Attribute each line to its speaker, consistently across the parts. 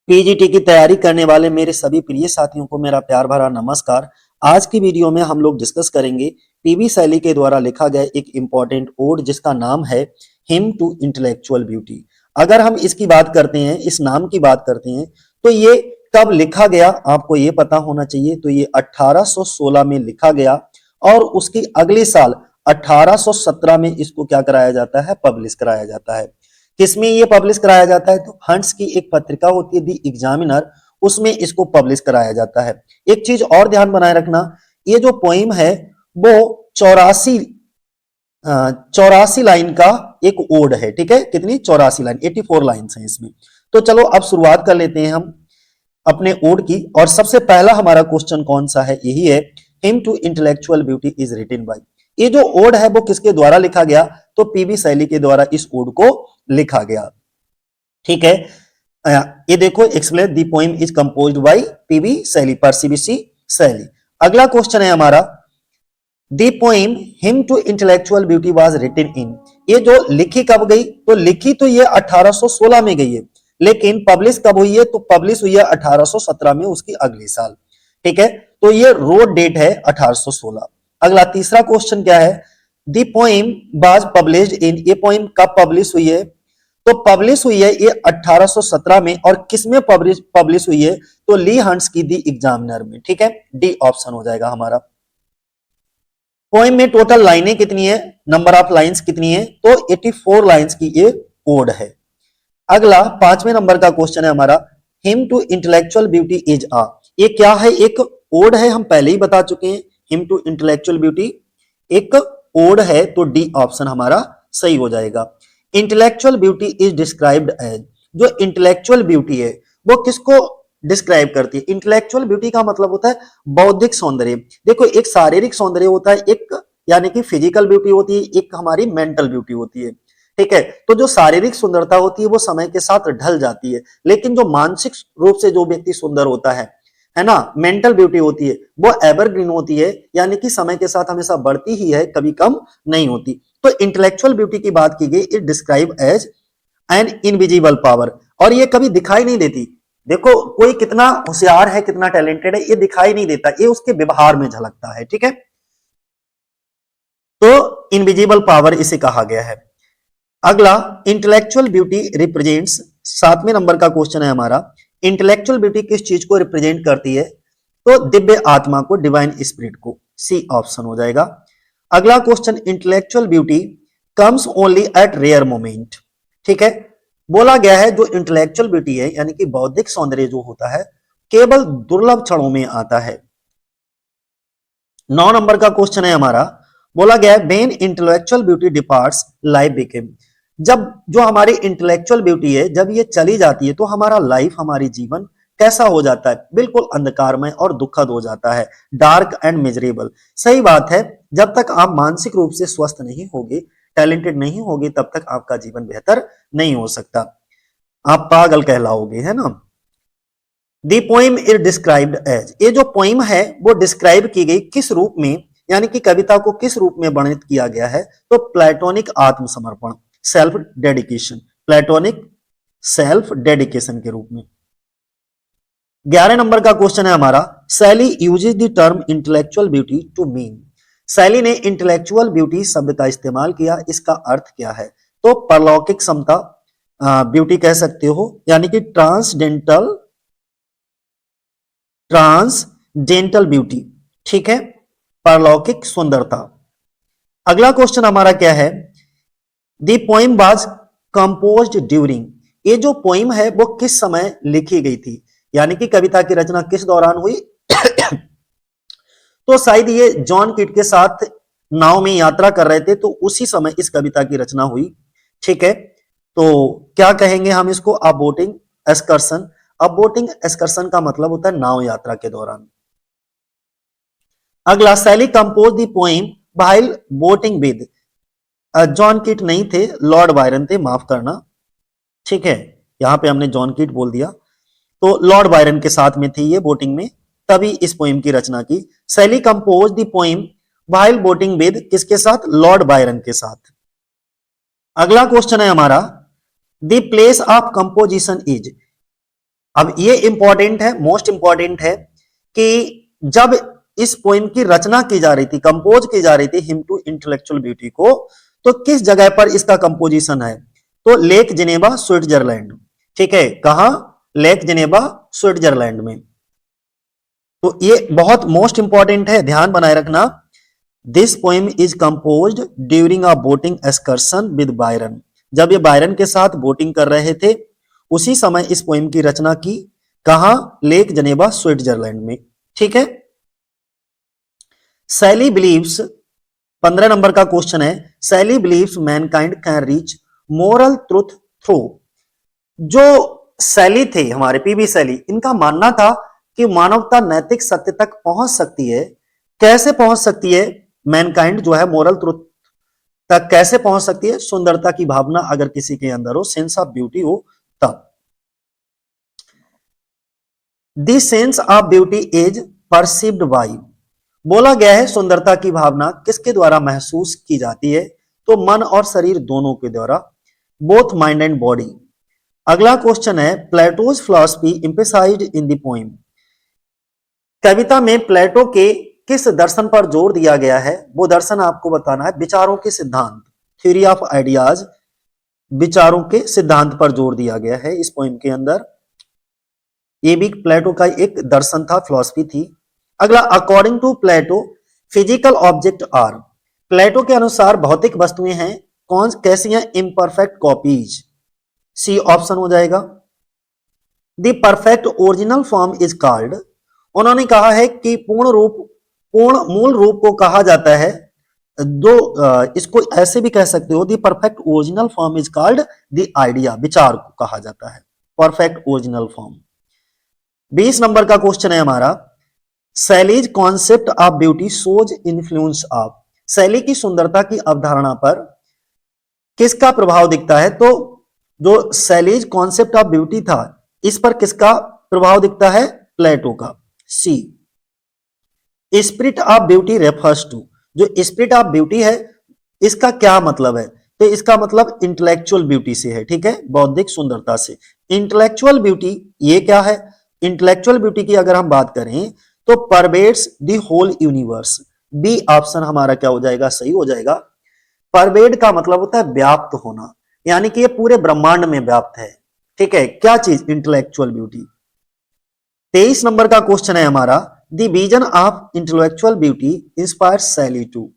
Speaker 1: PGT की तैयारी करने वाले मेरे सभी प्रिय साथियों को मेरा प्यार भरा नमस्कार। आज की वीडियो में हम लोग डिस्कस करेंगे पीबी शैली के द्वारा लिखा गया एक इंपॉर्टेंट ओड जिसका नाम है हिम टू इंटेलेक्चुअल ब्यूटी। अगर हम इसकी बात करते हैं, इस नाम की बात करते हैं, तो ये कब लिखा गया आपको ये पता होना चाहिए। तो ये 1816 में लिखा गया और उसकी अगले साल 1817 में इसको क्या कराया जाता है, पब्लिश कराया जाता है। किसमें ये पब्लिश कराया जाता है, तो हंट्स की एक पत्रिका होती है दी एग्जामिनर, उसमें इसको पब्लिश कराया जाता है। एक चीज और ध्यान बनाए रखना, ये जो पोइम है वो 84 लाइन का एक ओड है। ठीक है, कितनी 84 लाइन, 84 लाइन्स हैं इसमें। तो चलो अब शुरुआत कर लेते हैं हम अपने ओड की। और सबसे पहला हमारा क्वेश्चन कौन सा है, यही है, hymn to intellectual beauty is written by. ये जो ओड है वो किसके द्वारा लिखा गया, तो पीबी शैली के द्वारा इस ओड को लिखा गया। ठीक है, ये देखो, explain the poem is composed by PB Shelley, Percy Bysshe Shelley. अगला क्वेश्चन है हमारा, the poem hymn to intellectual beauty was written in. ये जो लिखी कब गई, तो लिखी तो ये 1816 में गई है, लेकिन पब्लिश कब हुई है, तो पब्लिश हुई है 1817 में, उसकी अगले साल। ठीक है, तो ये रोड डेट है 1816। अगला तीसरा क्वेश्चन क्या है, दी पोइम वाज पब्लिश्ड इन। ये पोइम कब पब्लिश हुई है, तो पब्लिश हुई है ये 1817 में। और किसमें पब्लिश हुई है, तो ली हंट्स की दी एग्जामिनर में। ठीक है, डी ऑप्शन हो जाएगा हमारा। पोइम में टोटल लाइनें कितनी है, नंबर ऑफ लाइंस कितनी है, तो 84 लाइंस की ये ओड है। अगला 5वें नंबर का क्वेश्चन है हमारा, hymn to intellectual beauty is a. ये क्या है, एक ओड है, हम पहले ही बता चुके हैं। हिम टू इंटेलेक्चुअल ब्यूटी एक ओड है, तो डी ऑप्शन हमारा सही हो जाएगा। Intellectual beauty is described as. जो इंटेलेक्चुअल ब्यूटी है वो किसको डिस्क्राइब करती है, इंटेलेक्चुअल ब्यूटी का मतलब होता है बौद्धिक सौंदर्य। देखो, एक शारीरिक सौंदर्य होता है, एक यानी कि फिजिकल ब्यूटी होती है, एक हमारी मेंटल ब्यूटी होती है। ठीक है, तो जो शारीरिक सुंदरता होती है वो समय के साथ ढल जाती है, लेकिन जो मानसिक रूप से जो व्यक्ति सुंदर होता है ना, मेंटल ब्यूटी होती है, वो एवरग्रीन होती है, यानी कि समय के साथ हमेशा बढ़ती ही है, कभी कम नहीं होती। तो इंटेलेक्चुअल ब्यूटी की बात की गई, it describe as an invisible power, और ये कभी दिखाई नहीं देती। देखो, कोई कितना होशियार है, कितना टैलेंटेड है, ये दिखाई नहीं देता, ये उसके व्यवहार में झलकता है। ठीक है, तो इनविजिबल पावर इसे कहा गया है। अगला, इंटेलेक्चुअल ब्यूटी रिप्रेजेंट्स। 7वें नंबर का क्वेश्चन है हमारा, इंटेलेक्चुअल ब्यूटी किस चीज को रिप्रेजेंट करती है, तो दिव्य आत्मा को, डिवाइन स्पिरिट को। सी ऑप्शन हो जाएगा। अगला question, intellectual beauty comes only at rare moment. ठीक है, बोला गया है जो इंटेलेक्चुअल ब्यूटी है, यानी कि बौद्धिक सौंदर्य जो होता है, केवल दुर्लभ क्षणों में आता है। 9 नंबर का क्वेश्चन है हमारा, बोला गया है when intellectual beauty departs life became. जब जो हमारी इंटेलेक्चुअल ब्यूटी है, जब ये चली जाती है, तो हमारा लाइफ, हमारी जीवन कैसा हो जाता है, बिल्कुल अंधकारमय और दुखद हो जाता है, डार्क एंड मिजरेबल। सही बात है, जब तक आप मानसिक रूप से स्वस्थ नहीं होगे, टैलेंटेड नहीं होगे, तब तक आपका जीवन बेहतर नहीं हो सकता, आप पागल कहलाओगे, है ना। दी पोइम इज डिस्क्राइब्ड एज। ये जो पोइम है वो डिस्क्राइब की गई किस रूप में, यानी कि कविता को किस रूप में वर्णित किया गया है, तो प्लेटोनिक आत्मसमर्पण, self dedication, platonic self dedication के रूप में। 11 नंबर का क्वेश्चन है हमारा, Shelley uses the term intellectual beauty to mean. Shelley ने इंटेलेक्चुअल ब्यूटी शब्द का इस्तेमाल किया, इसका अर्थ क्या है, तो परलौकिक समता ब्यूटी कह सकते हो, यानी कि ट्रांसडेंटल ब्यूटी। ठीक है, परलौकिक सुंदरता। अगला क्वेश्चन हमारा क्या है, the poem was composed during. ये जो पोइम है वो किस समय लिखी गई थी, यानी कि कविता की रचना किस दौरान हुई तो शायद ये जॉन किट के साथ नाव में यात्रा कर रहे थे, तो उसी समय इस कविता की रचना हुई। ठीक है, तो क्या कहेंगे हम इसको, अबोटिंग एक्सकर्शन। अबोटिंग एक्सकर्शन का मतलब होता है नाव यात्रा के दौरान। अगला, शैली compose the poem while boating with. John kit नहीं थे, लॉर्ड बायरन थे, माफ करना। ठीक है, यहां पे हमने जॉन किट बोल दिया, तो लॉर्ड बायरन के साथ में थी ये बोटिंग में, तभी इस पोइम की रचना की। शैली compose the poem while boating with, किसके साथ, लॉर्ड बायरन के साथ। अगला क्वेश्चन है हमारा, the place of composition is. अब ये इंपॉर्टेंट है, मोस्ट इंपॉर्टेंट है कि जब इस पोइम की रचना की जा रही थी, कंपोज की जा रही थी हिम टू इंटेलेक्चुअल ब्यूटी को, तो किस जगह पर इसका कंपोजिशन है? तो लेक जिनेवा स्विट्जरलैंड। ठीक है, कहां? लेक जिनेवा स्विट्जरलैंड में। तो ये बहुत मोस्ट इंपॉर्टेंट है, ध्यान बनाए रखना। This poem is composed during a boating excursion with Byron. जब ये बायरन के साथ बोटिंग कर रहे थे उसी समय इस पोइम की रचना की। कहां? लेक जनेवा स्विट्जरलैंड में। ठीक है। सैली बिलीव्स, 15 नंबर का क्वेश्चन है, Shelley believes mankind can reach moral truth through. जो सैली थे, हमारे पीबी सैली, इनका मानना था कि मानवता नैतिक सत्य तक पहुंच सकती है। कैसे पहुंच सकती है? मैनकाइंड जो है मोरल ट्रुथ तक कैसे पहुंच सकती है? सुंदरता की भावना अगर किसी के अंदर हो, सेंस ऑफ ब्यूटी हो, तब। The sense of beauty is perceived bye, बोला गया है सुंदरता की भावना किसके द्वारा महसूस की जाती है? तो मन और शरीर दोनों के द्वारा, बोथ माइंड एंड बॉडी। अगला क्वेश्चन है, Plato's philosophy emphasized in the poem. कविता में प्लेटो के किस दर्शन पर जोर दिया गया है? वो दर्शन आपको बताना है, विचारों के सिद्धांत, थ्योरी ऑफ आइडियाज, विचारों के सिद्धांत पर जोर दिया गया है इस पोएम के अंदर। ये भी प्लेटो का एक दर्शन था, फिलॉसफी थी। अगला, according to Plato physical object are, Plato के अनुसार भौतिक वस्तुएं हैं कौन कैसी हैं? इम्परफेक्ट कॉपीज, सी ऑप्शन हो जाएगा। The perfect original form is called, उन्होंने कहा है कि पूर्ण मूल रूप को कहा जाता है, इसको ऐसे भी कह सकते हो, the perfect original form is called the idea, विचार को कहा जाता है परफेक्ट ओरिजिनल फॉर्म। 20 नंबर का क्वेश्चन है हमारा, Shelley's concept of beauty shows influence of, शैली की सुंदरता की अवधारणा पर किसका प्रभाव दिखता है? तो जो शैलीज कॉन्सेप्ट ऑफ ब्यूटी था, इस पर किसका प्रभाव दिखता है? प्लेटो का, C. Spirit of beauty refers to, जो स्पिरिट ऑफ ब्यूटी है इसका क्या मतलब है? तो इसका मतलब इंटेलेक्चुअल ब्यूटी से है। ठीक है, बौद्धिक सुंदरता से। इंटेलेक्चुअल ब्यूटी ये क्या है? इंटेलेक्चुअल ब्यूटी की अगर हम बात करें तो pervades the whole universe, B option हमारा क्या हो जाएगा? सही हो जाएगा। परवेड का मतलब होता है व्याप्त होना, यानी कि ये पूरे ब्रह्मांड में व्याप्त है। ठीक है, क्या चीज? Intellectual beauty. 23 नंबर का क्वेश्चन है हमारा, the vision of intellectual beauty inspire शैली टू,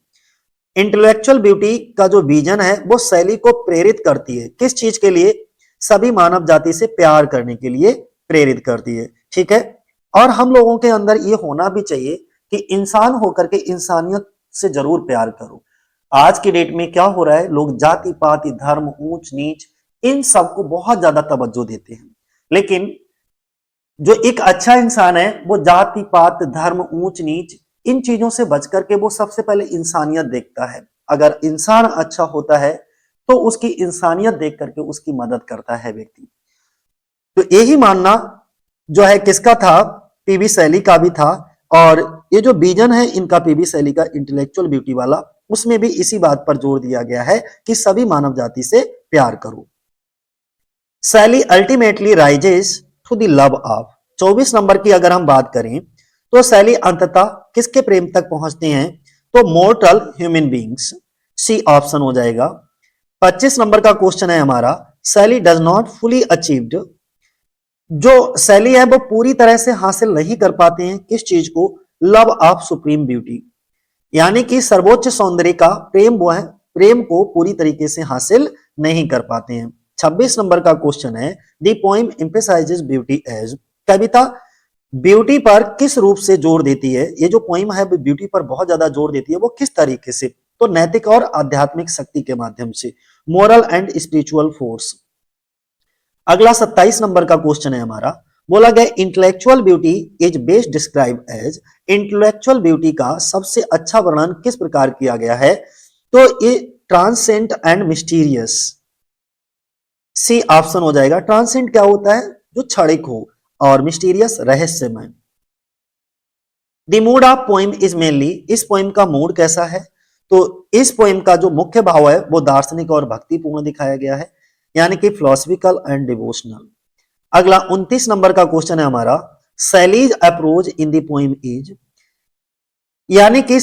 Speaker 1: इंटेलेक्चुअल ब्यूटी का जो विजन है वो शैली को प्रेरित करती है, किस चीज के लिए? सभी मानव जाति से प्यार करने के लिए प्रेरित करती है। ठीक है, और हम लोगों के अंदर ये होना भी चाहिए कि इंसान होकर के इंसानियत से जरूर प्यार करो। आज की डेट में क्या हो रहा है, लोग जाति पाति धर्म ऊंच नीच इन सबको बहुत ज्यादा तवज्जो देते हैं, लेकिन जो एक अच्छा इंसान है वो जाति पात धर्म ऊंच नीच इन चीजों से बच करके वो सबसे पहले इंसानियत देखता है। अगर इंसान अच्छा होता है तो उसकी इंसानियत देख करके उसकी मदद करता है व्यक्ति। तो यही मानना जो है किसका था? पीबी शैली का भी था। और ये जो विजन है इनका पीबी शैली का इंटेलेक्चुअल ब्यूटी वाला, उसमें भी इसी बात पर जोर दिया गया है कि सभी मानव जाति से प्यार करो। Shelley ultimately rises to the love of, 24 number की अगर हम बात करें तो शैली अंततः किसके प्रेम तक पहुंचते हैं? तो mortal human beings, C option हो जाएगा। 25 नंबर का क्वेश्चन है हमारा, शैली डज नॉट फुली अचीव्ड, जो शैली है वो पूरी तरह से हासिल नहीं कर पाते हैं किस चीज को? लव ऑफ सुप्रीम ब्यूटी, यानी कि सर्वोच्च सौंदर्य का प्रेम वो है, प्रेम को पूरी तरीके से हासिल नहीं कर पाते हैं। 26 नंबर का क्वेश्चन है, the poem emphasizes beauty as, कविता ब्यूटी पर किस रूप से जोर देती है? ये जो पोएम है वो ब्यूटी पर बहुत ज्यादा जोर देती है, वो किस तरीके से? तो नैतिक और आध्यात्मिक शक्ति के माध्यम से, मोरल एंड स्पिरिचुअल फोर्स। अगला 27 नंबर का क्वेश्चन है हमारा, बोला गया intellectual beauty is best describe as, intellectual beauty का सबसे अच्छा वर्णन किस प्रकार किया गया है? तो ये transient and mysterious, C option हो जाएगा। ट्रांसेंट क्या होता है? जो क्षणिक हो, और मिस्टीरियस रहस्यमय। The mood off poem is mainly, इस पोएम का मूड कैसा है? तो इस पोएम का जो मुख्य भाव है वो दार्शनिक और भक्तिपूर्ण दिखाया गया है, यानी कि फिलोसफिकल एंड डिवोशनल। अगला 29 नंबर का क्वेश्चन है हमारा, Shelley's approach in the poem is, यानी कि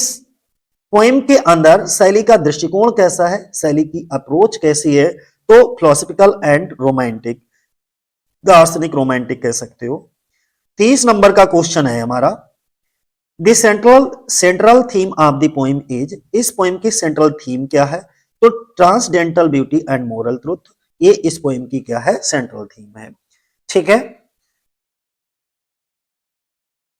Speaker 1: पोएम के अंदर शैली का दृष्टिकोण कैसा है, शैली की अप्रोच कैसी है, तो फिलोसफिकल एंड रोमांटिक, दार्शनिक रोमांटिक कह सकते हो। 30 नंबर का क्वेश्चन है हमारा, the central theme of the poem is, इस पोएम की सेंट्रल थीम क्या है, तो transcendental beauty and moral truth, ये इस पोएम की क्या है, सेंट्रल थीम है। ठीक है,